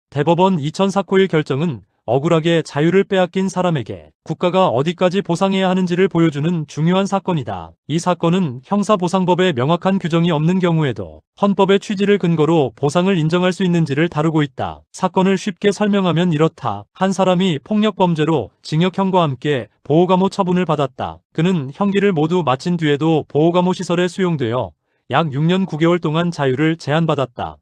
대법원 이천 사코일 결정은 억울하게 자유를 빼앗긴 사람에게 국가가 어디까지 보상해야 하는지를 보여주는 중요한 사건이다. 이 사건은 형사보상법에 명확한 규정이 없는 경우에도 헌법의 취지를 근거로 보상을 인정할 수 있는지를 다루고 있다. 사건을 쉽게 설명하면 이렇다. 한 사람이 폭력범죄로 징역형과 함께 보호감호 처분을 받았다. 그는 형기를 모두 마친 뒤에도 보호감호 시설에 수용되어 약 6년 9개월 동안 자유를 제한받았다.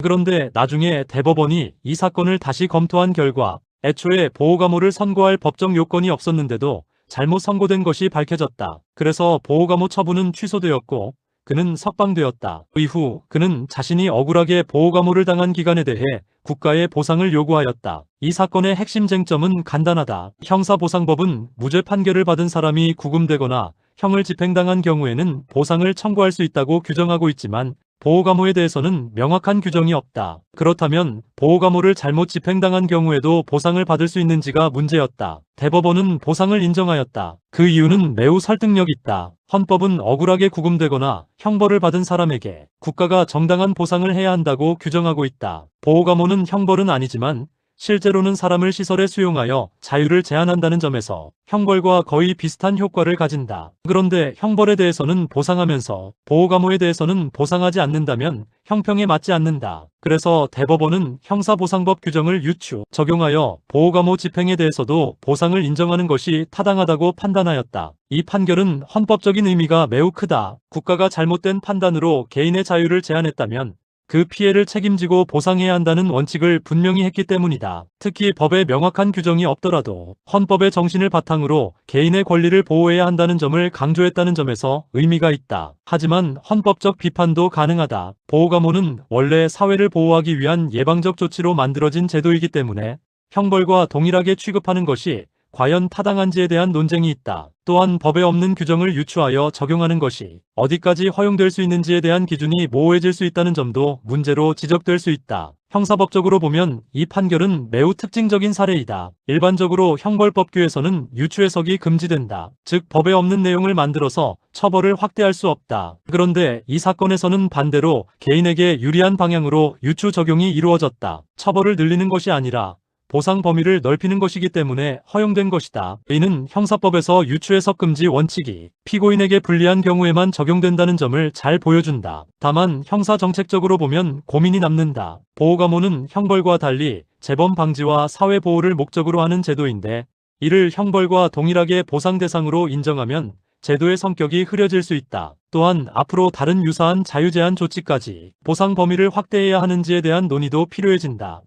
그런데 나중에 대법원이 이 사건을 다시 검토한 결과 애초에 보호감호를 선고할 법적 요건이 없었는데도 잘못 선고된 것이 밝혀졌다. 그래서 보호감호 처분은 취소되었고 그는 석방되었다. 이후 그는 자신이 억울하게 보호감호를 당한 기간에 대해 국가에 보상을 요구하였다. 이 사건의 핵심 쟁점은 간단하다. 형사보상법은 무죄 판결을 받은 사람이 구금되거나 형을 집행당한 경우에는 보상을 청구할 수 있다고 규정하고 있지만 보호감호에 대해서는 명확한 규정이 없다. 그렇다면 보호감호를 잘못 집행당한 경우에도 보상을 받을 수 있는지가 문제였다. 대법원은 보상을 인정하였다. 그 이유는 매우 설득력 있다. 헌법은 억울하게 구금되거나 형벌을 받은 사람에게 국가가 정당한 보상을 해야 한다고 규정하고 있다. 보호감호는 형벌은 아니지만 실제로는 사람을 시설에 수용하여 자유를 제한한다는 점에서 형벌과 거의 비슷한 효과를 가진다. 그런데 형벌에 대해서는 보상하면서 보호감호에 대해서는 보상하지 않는다면 형평에 맞지 않는다. 그래서 대법원은 형사보상법 규정을 적용하여 보호감호 집행에 대해서도 보상을 인정하는 것이 타당하다고 판단하였다. 이 판결은 헌법적인 의미가 매우 크다. 국가가 잘못된 판단으로 개인의 자유를 제한했다면 그 피해를 책임지고 보상해야 한다는 원칙을 분명히 했기 때문이다. 특히 법에 명확한 규정이 없더라도 헌법의 정신을 바탕으로 개인의 권리를 보호해야 한다는 점을 강조했다는 점에서 의미가 있다. 하지만 헌법적 비판도 가능하다. 보호감호는 원래 사회를 보호하기 위한 예방적 조치로 만들어진 제도이기 때문에 형벌과 동일하게 취급하는 것이 과연 타당한지에 대한 논쟁이 있다. 또한 법에 없는 규정을 유추하여 적용하는 것이 어디까지 허용될 수 있는지에 대한 기준이 모호해질 수 있다는 점도 문제로 지적될 수 있다. 형사법적으로 보면 이 판결은 매우 특징적인 사례이다. 일반적으로 형벌법규에서는 유추 해석이 금지된다. 즉 법에 없는 내용을 만들어서 처벌을 확대할 수 없다. 그런데 이 사건에서는 반대로 개인에게 유리한 방향으로 유추 적용이 이루어졌다. 처벌을 늘리는 것이 아니라 보상 범위를 넓히는 것이기 때문에 허용된 것이다. 이는 형사법에서 유추해석 금지 원칙이 피고인에게 불리한 경우에만 적용된다는 점을 잘 보여준다. 다만 형사 정책적으로 보면 고민이 남는다. 보호감호는 형벌과 달리 재범 방지와 사회 보호를 목적으로 하는 제도인데 이를 형벌과 동일하게 보상 대상으로 인정하면 제도의 성격이 흐려질 수 있다. 또한 앞으로 다른 유사한 자유 제한 조치까지 보상 범위를 확대해야 하는지에 대한 논의도 필요해진다.